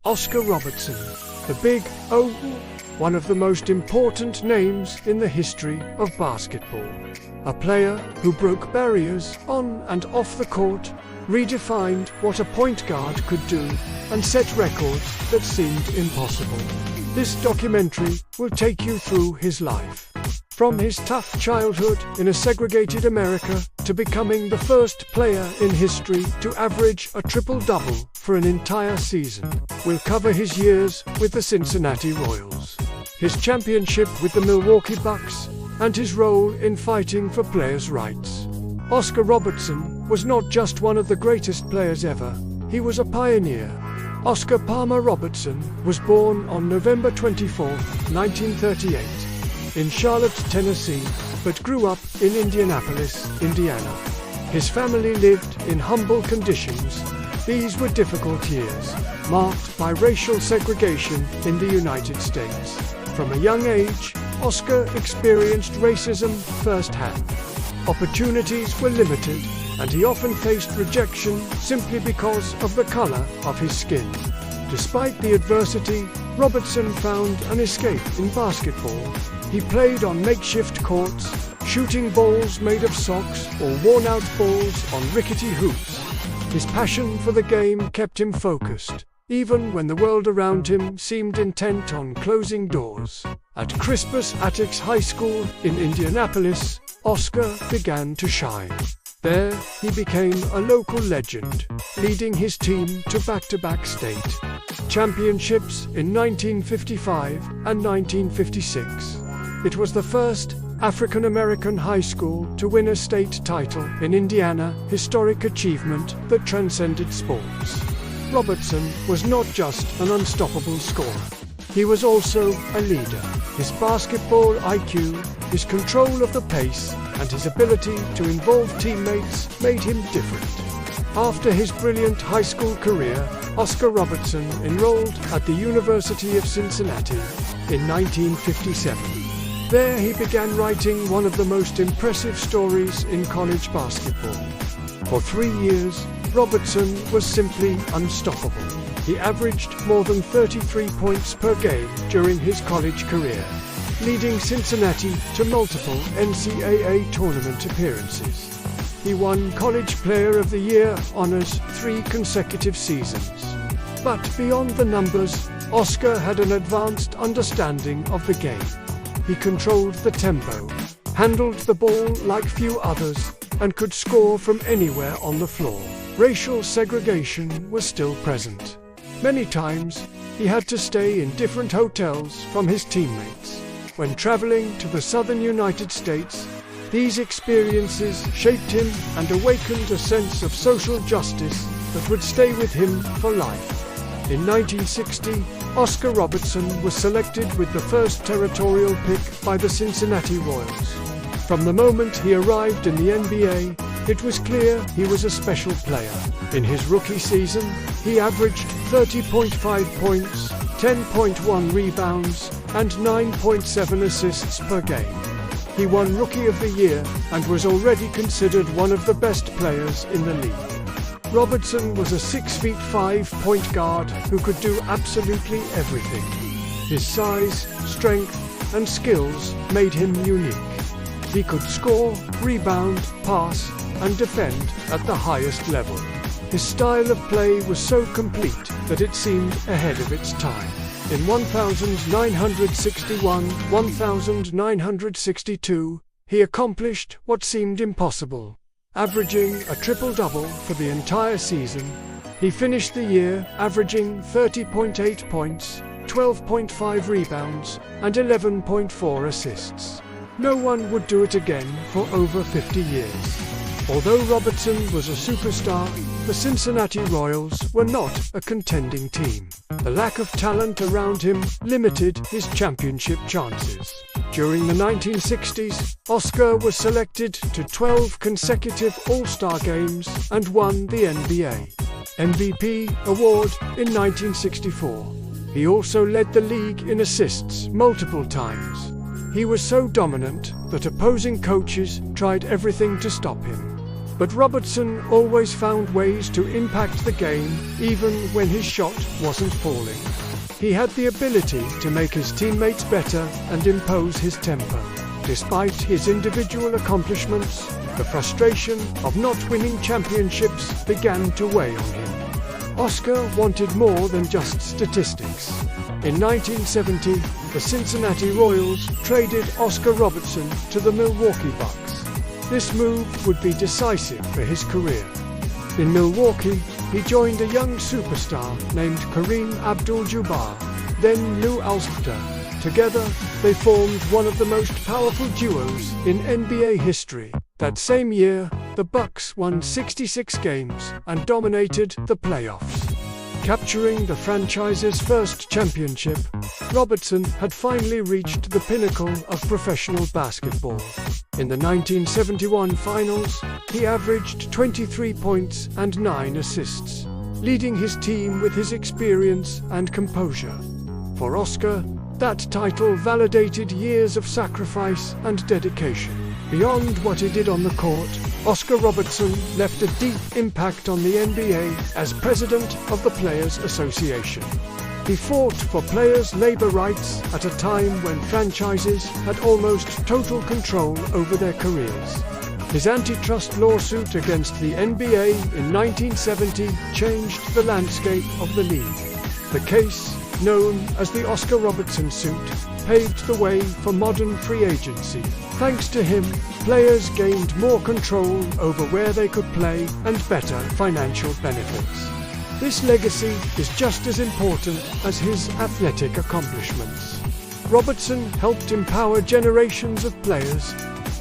Oscar Robertson, the Big O, one of the most important names in the history of basketball. A player who broke barriers on and off the court, redefined what a point guard could do, and set records that seemed impossible. This documentary will take you through his life. From his tough childhood in a segregated America to becoming the first player in history to average a triple-double for an entire season. We'll cover his years with the Cincinnati Royals, his championship with the Milwaukee Bucks, and his role in fighting for players' rights. Oscar Robertson was not just one of the greatest players ever, he was a pioneer. Oscar Palmer Robertson was born on November 24, 1938. In Charlotte, Tennessee, but grew up in Indianapolis, Indiana. His family lived in humble conditions. These were difficult years, marked by racial segregation in the United States. From a young age, Oscar experienced racism firsthand. Opportunities were limited, and he often faced rejection simply because of the color of his skin. Despite the adversity, Robertson found an escape in basketball. He played on makeshift courts, shooting balls made of socks or worn-out balls on rickety hoops. His passion for the game kept him focused, even when the world around him seemed intent on closing doors. At Crispus Attucks High School in Indianapolis, Oscar began to shine. There, he became a local legend, leading his team to back-to-back state championships in 1955 and 1956. It was the first African-American high school to win a state title in Indiana, historic achievement that transcended sports. Robertson was not just an unstoppable scorer. He was also a leader. His basketball IQ, his control of the pace, and his ability to involve teammates made him different. After his brilliant high school career, Oscar Robertson enrolled at the University of Cincinnati in 1957. There he began writing one of the most impressive stories in college basketball. For 3 years, Robertson was simply unstoppable. He averaged more than 33 points per game during his college career, leading Cincinnati to multiple NCAA tournament appearances. He won College Player of the Year honors 3 consecutive seasons. But beyond the numbers, Oscar had an advanced understanding of the game. He controlled the tempo, handled the ball like few others, and could score from anywhere on the floor. Racial segregation was still present. Many times, he had to stay in different hotels from his teammates. When traveling to the southern United States, these experiences shaped him and awakened a sense of social justice that would stay with him for life. In 1960, Oscar Robertson was selected with the first territorial pick by the Cincinnati Royals. From the moment he arrived in the NBA, it was clear he was a special player. In his rookie season, he averaged 30.5 points, 10.1 rebounds, and 9.7 assists per game. He won Rookie of the Year and was already considered one of the best players in the league. Robertson was a 6'5" point guard who could do absolutely everything. His size, strength, and skills made him unique. He could score, rebound, pass, and defend at the highest level. His style of play was so complete that it seemed ahead of its time. In 1961-1962, he accomplished what seemed impossible. Averaging a triple-double for the entire season, he finished the year averaging 30.8 points, 12.5 rebounds, and 11.4 assists. No one would do it again for over 50 years. Although Robertson was a superstar, the Cincinnati Royals were not a contending team. The lack of talent around him limited his championship chances. During the 1960s, Oscar was selected to 12 consecutive All-Star games and won the NBA MVP award in 1964. He also led the league in assists multiple times. He was so dominant that opposing coaches tried everything to stop him. But Robertson always found ways to impact the game, even when his shot wasn't falling. He had the ability to make his teammates better and impose his tempo. Despite his individual accomplishments, the frustration of not winning championships began to weigh on him. Oscar wanted more than just statistics. In 1970, the Cincinnati Royals traded Oscar Robertson to the Milwaukee Bucks. This move would be decisive for his career. In Milwaukee, he joined a young superstar named Kareem Abdul-Jabbar, then Lou Alcindor. Together, they formed one of the most powerful duos in NBA history. That same year, the Bucks won 66 games and dominated the playoffs. Capturing the franchise's first championship, Robertson had finally reached the pinnacle of professional basketball. In the 1971 finals, he averaged 23 points and 9 assists, leading his team with his experience and composure. For Oscar, that title validated years of sacrifice and dedication. Beyond what he did on the court, Oscar Robertson left a deep impact on the NBA as president of the Players Association. He fought for players' labor rights at a time when franchises had almost total control over their careers. His antitrust lawsuit against the NBA in 1970 changed the landscape of the league. The case, known as the Oscar Robertson suit, paved the way for modern free agency. Thanks to him, players gained more control over where they could play and better financial benefits. This legacy is just as important as his athletic accomplishments. Robertson helped empower generations of players.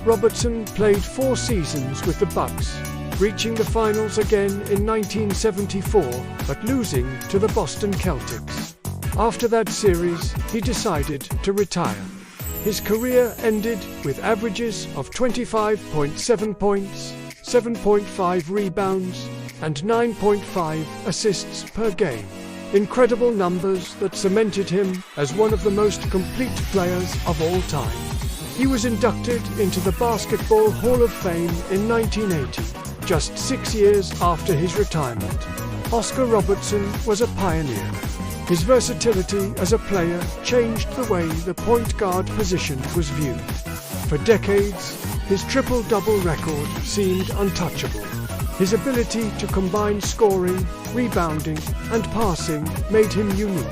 Robertson played 4 seasons with the Bucks, reaching the finals again in 1974, but losing to the Boston Celtics. After that series, he decided to retire. His career ended with averages of 25.7 points, 7.5 rebounds, and 9.5 assists per game. Incredible numbers that cemented him as one of the most complete players of all time. He was inducted into the Basketball Hall of Fame in 1980, just 6 years after his retirement. Oscar Robertson was a pioneer. His versatility as a player changed the way the point guard position was viewed. For decades, his triple-double record seemed untouchable. His ability to combine scoring, rebounding, and passing made him unique.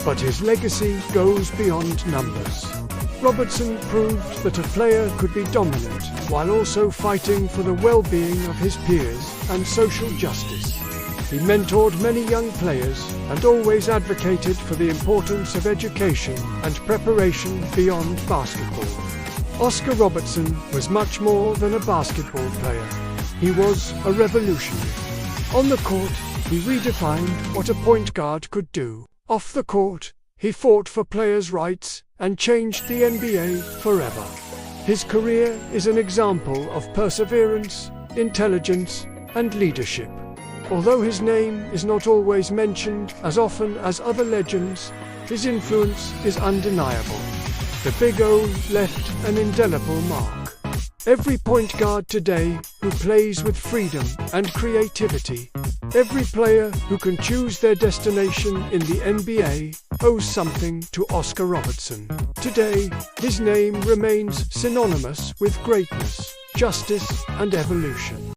But his legacy goes beyond numbers. Robertson proved that a player could be dominant while also fighting for the well-being of his peers and social justice. He mentored many young players and always advocated for the importance of education and preparation beyond basketball. Oscar Robertson was much more than a basketball player. He was a revolutionary. On the court, he redefined what a point guard could do. Off the court, he fought for players' rights and changed the NBA forever. His career is an example of perseverance, intelligence, and leadership. Although his name is not always mentioned as often as other legends, his influence is undeniable. The Big O left an indelible mark. Every point guard today who plays with freedom and creativity, every player who can choose their destination in the NBA, owes something to Oscar Robertson. Today, his name remains synonymous with greatness, justice, and evolution.